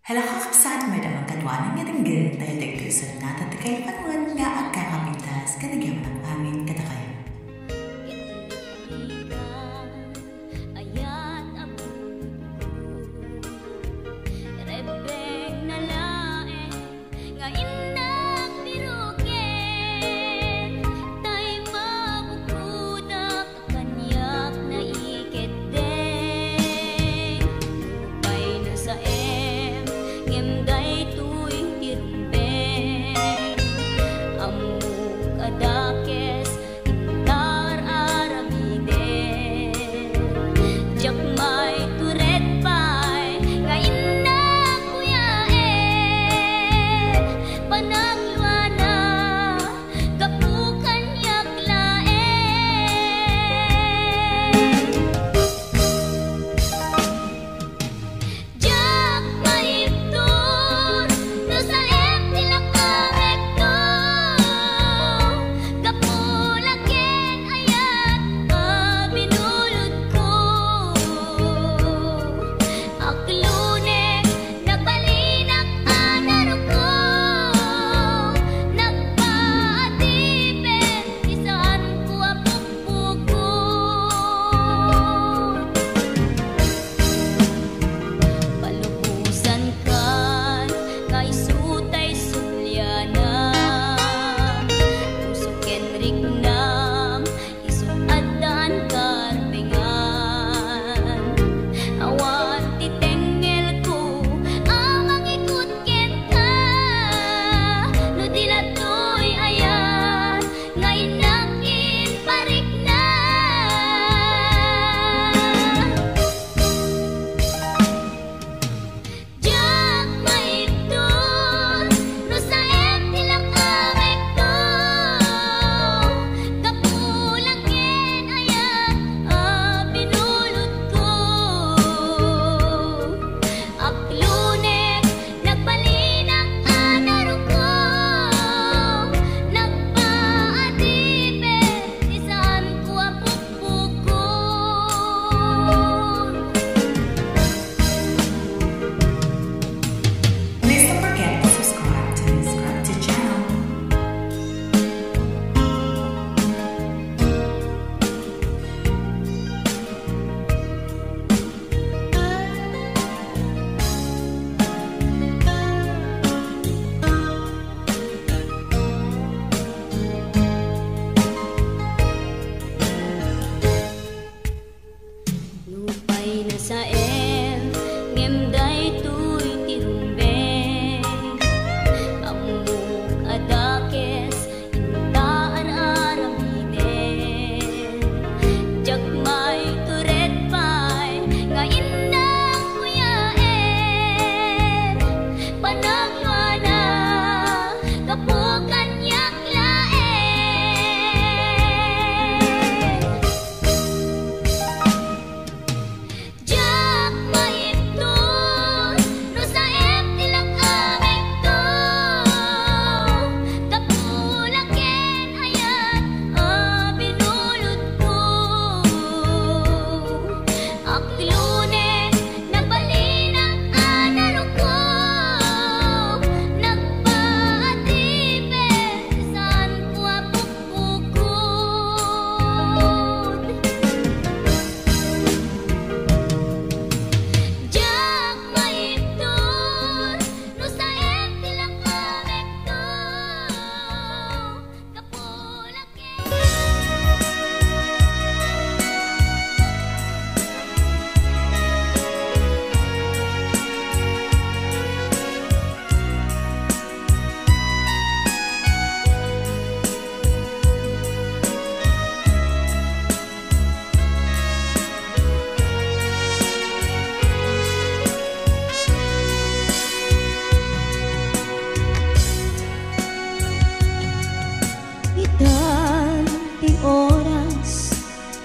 Hala kakabsat madamang katwanan nga tinggil tayo tagtusan natin kay panuan nga agkakapintas kanagyaman ang amin katakayo.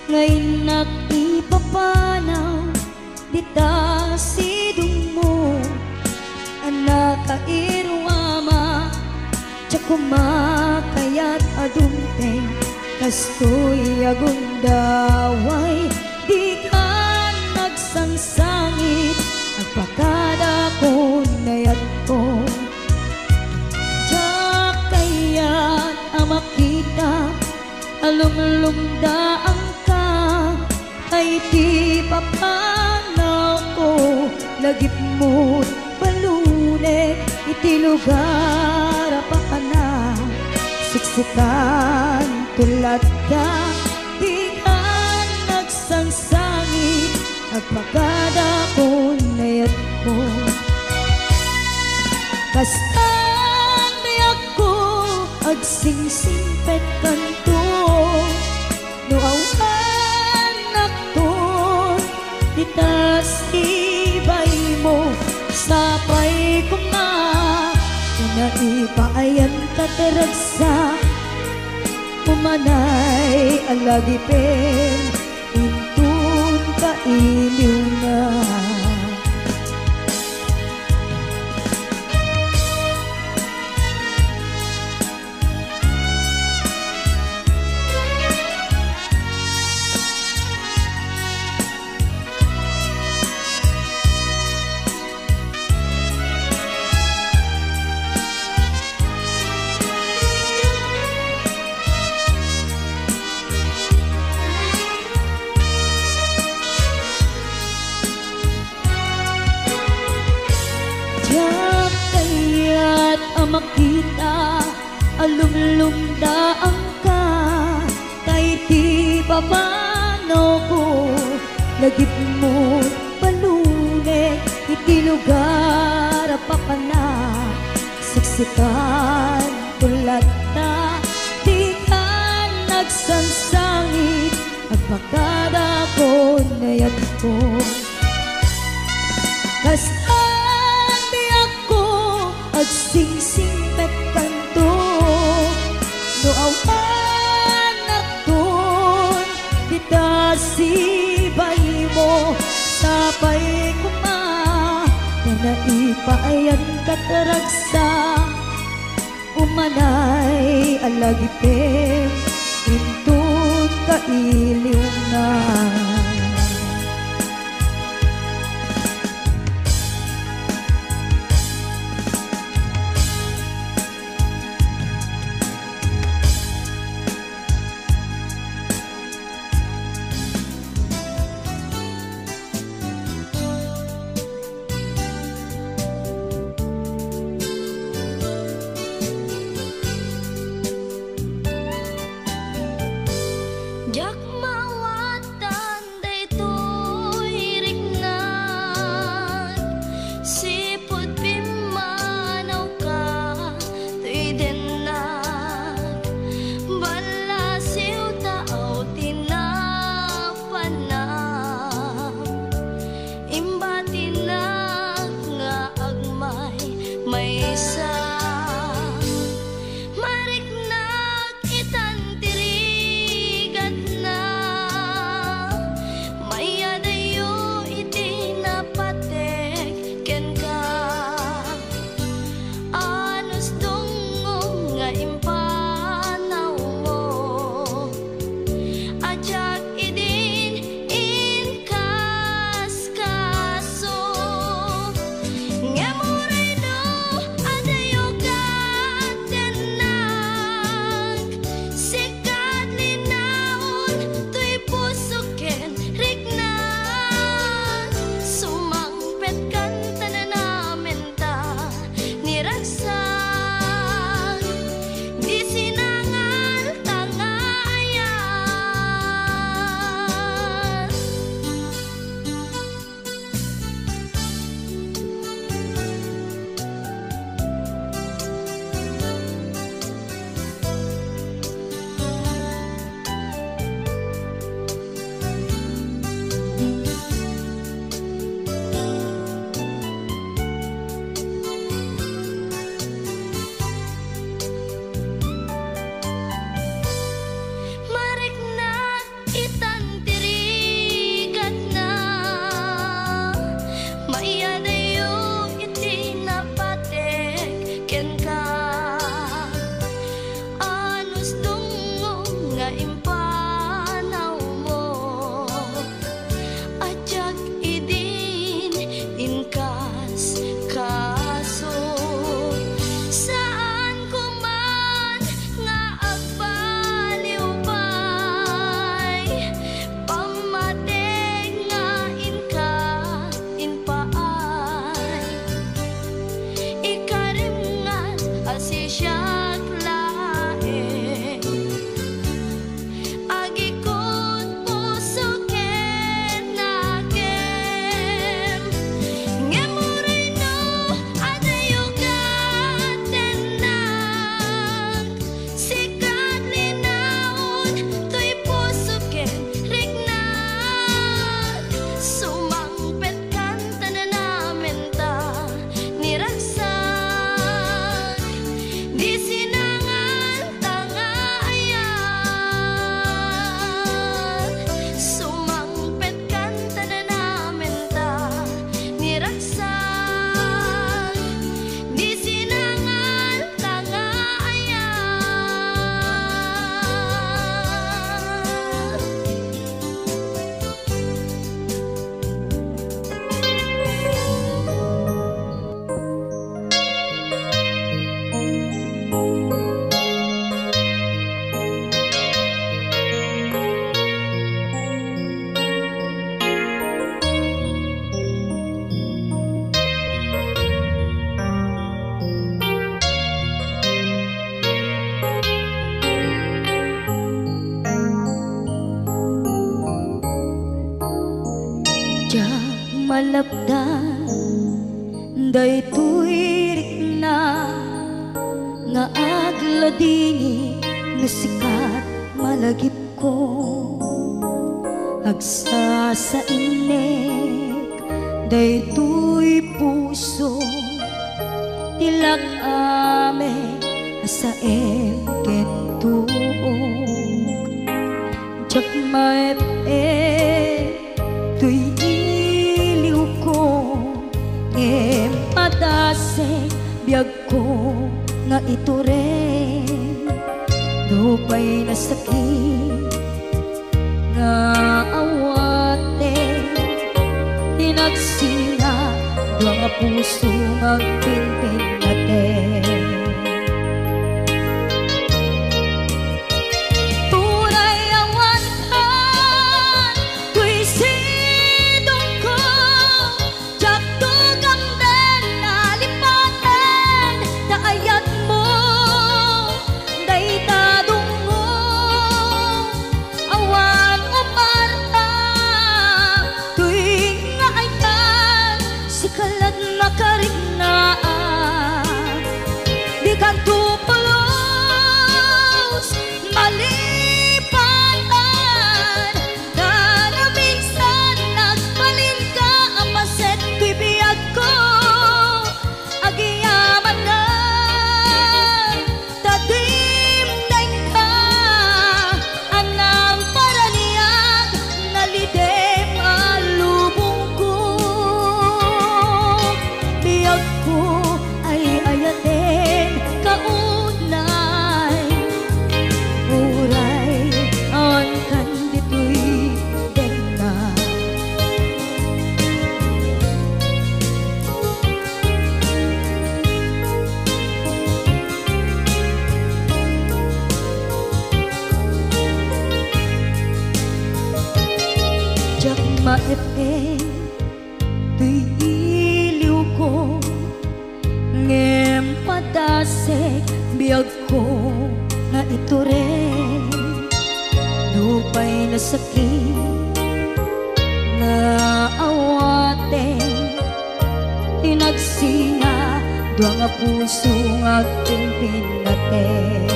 Ngayon nag-ipapanaw dita sidong mo anak kairo ama tsak kumakayat adumteng kastoy agundaway di ka nagsangsangit agpakada ko na lagip mo't balunek, iti lugar pa ka na. Siksikan tulad ka, di ka nagsangsangit, agpagada ko nayat mo. Kastan di ako agsingsingpet kanto, no awan nakton, ditas ibay mo, sapay ko na, naipayan kataragsa, umanay alagipin, intun kailiw na. Kaya't makita alumlumdaan ka, kay di papano ko lagip mo't balunek, iti lugar pa ka na. Siksikan tulad na, di ka nagsangsangit, agpagada ko nayat ko. Kastan di ako agsingsingpet kanto, no awan nakton, ditasibay mo, sapay ko ma, naipayan kataragsa, umanay alagipin, intun kailiw na. Jak mawatan daytoy rikna nga agladini nga sikat malagip ko agsa sa inek daytoy puso tilak ame sa kentug jak maep tuy iliw ko padase biyag ko nga ito rin dupay na sakit nga awate tinagsina dua nga puso magpinpin natin tunay awan ka tuy sidong ko jak tugang den nalipaten naayat mo day tadong mo awan umarta tuy nga ayan si kalat makaringaan di kan tupulos malipatan na minsan nagbalin ka ang maset tuy biyag ko agiyaman na tadimday ka anang paraniyag nalidem alubong ko biyag ko ay ayatin kaunay uray awan kan ditoy denna jak maepe tuy iliw ko ngem padase biyag ko nga ito rin dupay na sakit nga awate tinagsina dua nga puso nga pimpin natin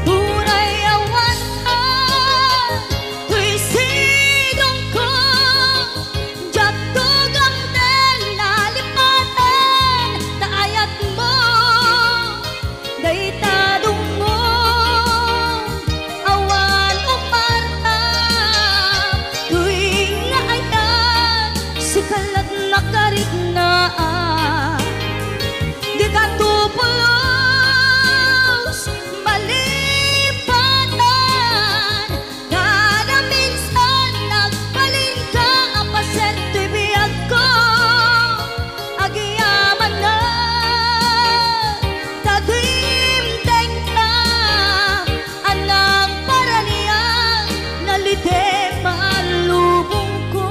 tunay awan ka tuy sidong ko jak tugang den nalipaten naayat mo day tadong mo awan umarta tuy nga ayan si kalat nakarignaan di ka tupulos malipatan kada minsan nagbalin ka ang paset tuy biyag ko agiyaman na tadimdeng ka anang paraniyang nalidem alubong ko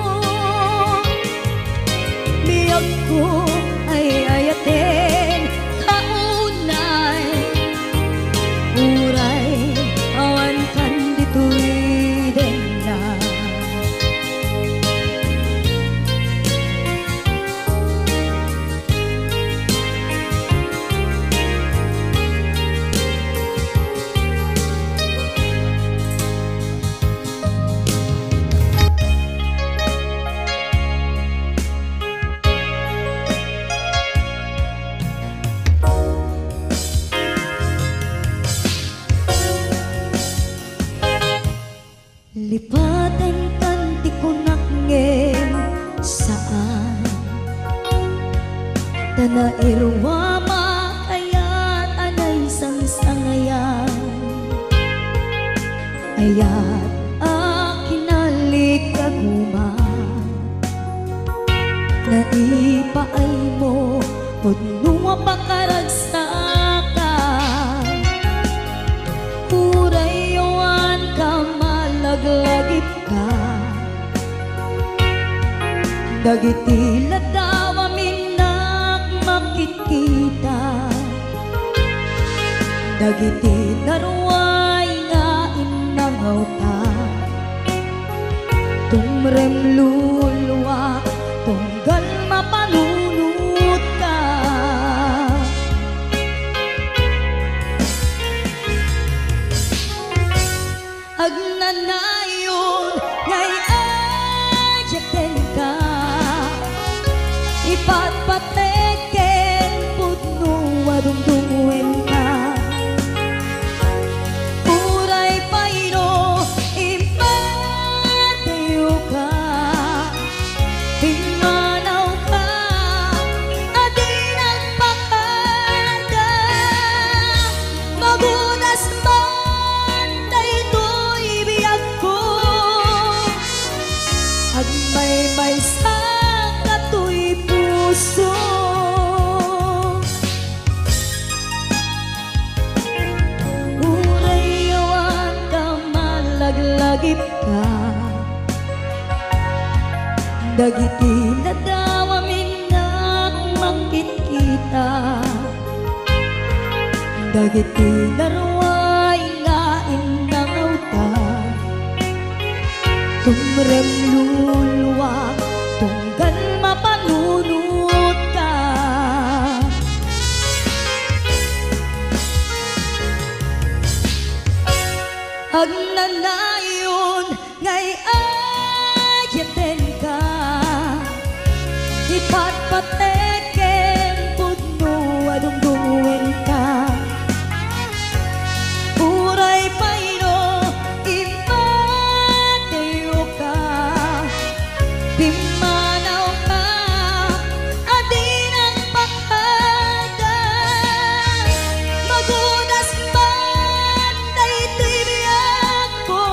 biyag ko ay ayatin kaunay uray awan kan ditoy denna lipatan kanti ko nakngem saan tana irwa makayat anay sangsangayan ayat akinalik kaguman na ipaay mo Pudnunga pakaragsakan Urayawan ka malaglagip ka Dagiti ladawa minak makikita Dagiti naruay nga inangaw ta Tumrem luluwa ipatpateken pudno adungdungwen ka uray payno impatayo ka pimanaw ka adi nagpakada magunas man daytoy biyag ko agmay sa katoy puso uray yawan ka malaglagip ka dagiti na daw amin makikita dagiti naruay nga inangaw ta tumrem luluwa tunggal mapanunot ka agnanayon ngay ayaten ka ipatpateken pudno adungdungwen ka uray payno impatayo ka pimanaw ka adi nagpakada magunas man daytoy biyag ko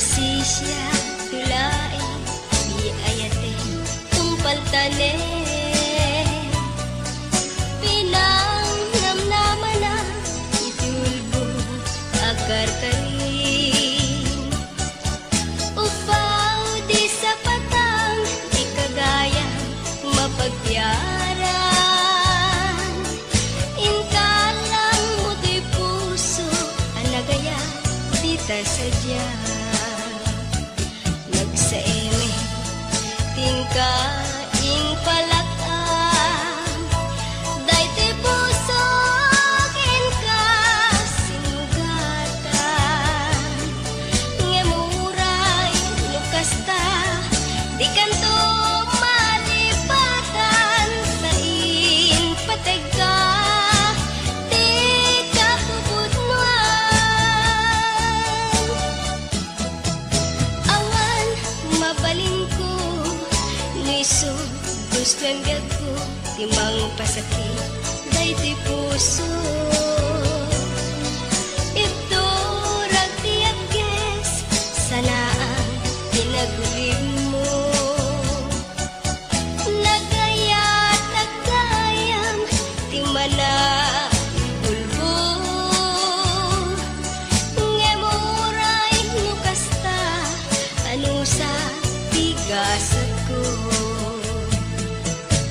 Asisya, tulae, di ayate, tumpal tane. Pinang namnaman na, itulbo, agar karin. Upaw, di sa patang, di kagaya, mapagpiaran. Inkalang mo di puso, anagaya, di ta sadya. Nagsaeme, tingkaing palakam, day ti puso, kinka sinugatan. Ngemuray, lukasta, di kanto malipatan, sa inpateg ka, di ka puputnuan. Awan, mabalin ko, niso, gusto ang gag ko, timang pasakit, day ti puso,